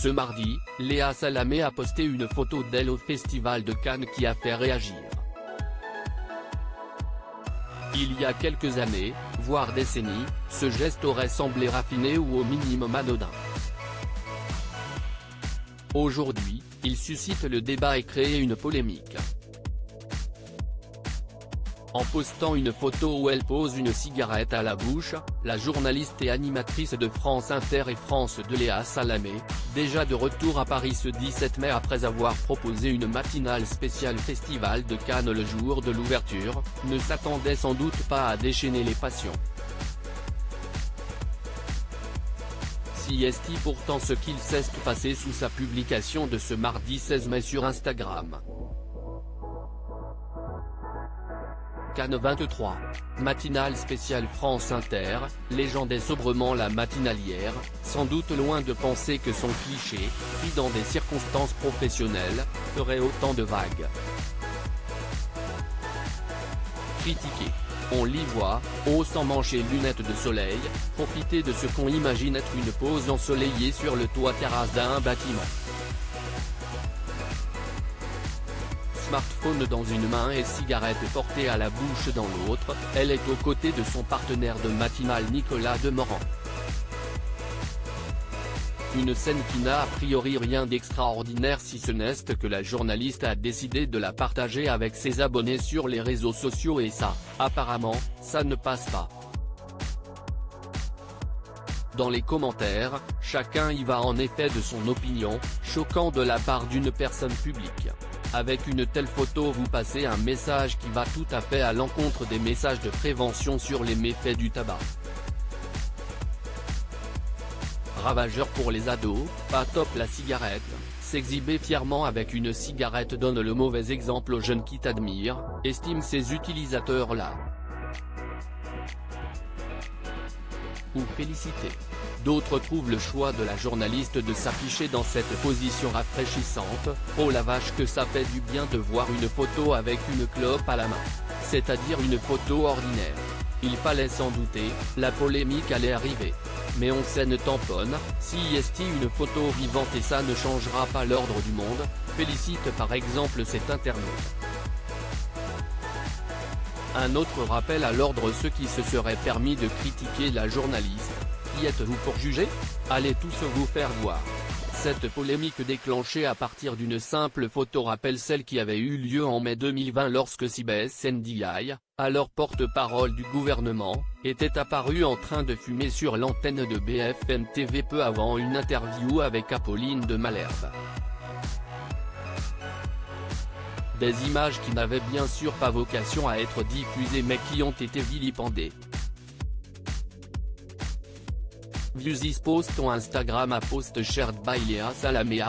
Ce mardi, Léa Salamé a posté une photo d'elle au Festival de Cannes qui a fait réagir. Il y a quelques années, voire décennies, ce geste aurait semblé raffiné ou au minimum anodin. Aujourd'hui, il suscite le débat et crée une polémique. En postant une photo où elle pose une cigarette à la bouche, la journaliste et animatrice de France Inter et France 2 Léa Salamé, déjà de retour à Paris ce 17 mai après avoir proposé une matinale spéciale Festival de Cannes le jour de l'ouverture, ne s'attendait sans doute pas à déchaîner les passions. Si est-il pourtant ce qu'il s'est passé sous sa publication de ce mardi 16 mai sur Instagram. Cannes 23. Matinale spéciale France Inter, légendait sobrement la matinalière, sans doute loin de penser que son cliché, pris dans des circonstances professionnelles, ferait autant de vagues. Critiqué. On l'y voit, haussant manches et lunettes de soleil, profiter de ce qu'on imagine être une pause ensoleillée sur le toit terrasse d'un bâtiment. Smartphone dans une main et cigarette portée à la bouche dans l'autre, elle est aux côtés de son partenaire de matinale Nicolas Demorand. Une scène qui n'a a priori rien d'extraordinaire si ce n'est que la journaliste a décidé de la partager avec ses abonnés sur les réseaux sociaux et ça, apparemment, ça ne passe pas. Dans les commentaires, chacun y va en effet de son opinion, choquant de la part d'une personne publique. Avec une telle photo vous passez un message qui va tout à fait à l'encontre des messages de prévention sur les méfaits du tabac. Ravageur pour les ados, pas top la cigarette, s'exhiber fièrement avec une cigarette donne le mauvais exemple aux jeunes qui t'admirent, estiment ces utilisateurs-là. Ou féliciter. D'autres trouvent le choix de la journaliste de s'afficher dans cette position rafraîchissante, oh la vache que ça fait du bien de voir une photo avec une clope à la main. C'est-à-dire une photo ordinaire. Il fallait s'en douter, la polémique allait arriver. Mais on scène tamponne, si est une photo vivante et ça ne changera pas l'ordre du monde, félicite par exemple cet internaute. Un autre rappel à l'ordre ceux qui se seraient permis de critiquer la journaliste. Qui êtes-vous pour juger? Allez tous vous faire voir. Cette polémique déclenchée à partir d'une simple photo rappelle celle qui avait eu lieu en mai 2020 lorsque Sibeth Ndiaye, alors porte-parole du gouvernement, était apparu en train de fumer sur l'antenne de BFM TV peu avant une interview avec Apolline de Malherbe. Des images qui n'avaient bien sûr pas vocation à être diffusées mais qui ont été vilipendées. View this post on Instagram à post shared by Léa Salamé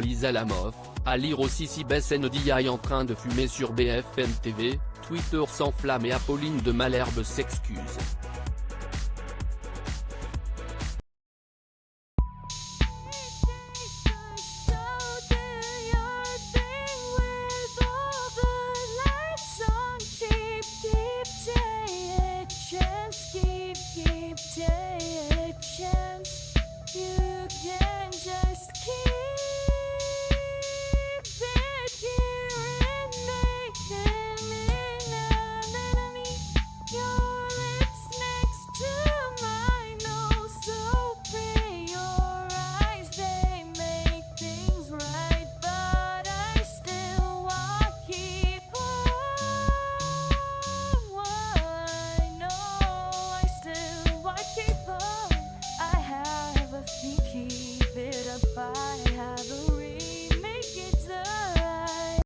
@LisaLamoff, à lire aussi Sibeth Ndiaye en train de fumer sur BFM TV, Twitter s'enflamme et Apolline de Malherbe s'excuse.